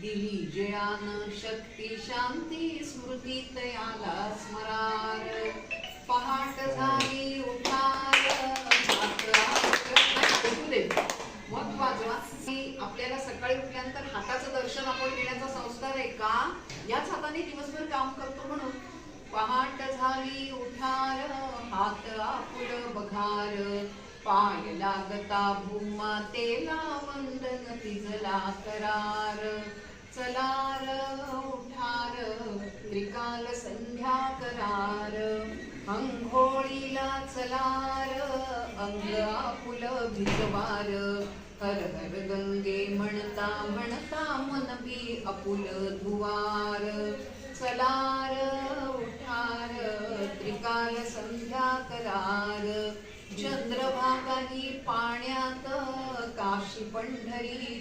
दिली जयान शक्ती शांती स्मृती तयाला स्मरार पहाट झाली उठार महत्वाचं आपल्याला सकाळी उठल्यानंतर हाताचं दर्शन आपण घेण्याचा संस्कार आहे का याच हाताने दिवसभर काम करतो म्हणून पहाट झाली उठार हात आपुल बघार पाय लागता भूमातेला वंदन तिजला करार चलार उठार त्रिकाल संध्या करार अंघोळीला चलार अंग आपुल भिजवार हर हर गंगे म्हणता म्हणता मन बी आपुल धुवार चलार उठार त्रिकाल संध्या करार चंद्रभागाही पाण्यात काशी पंढरी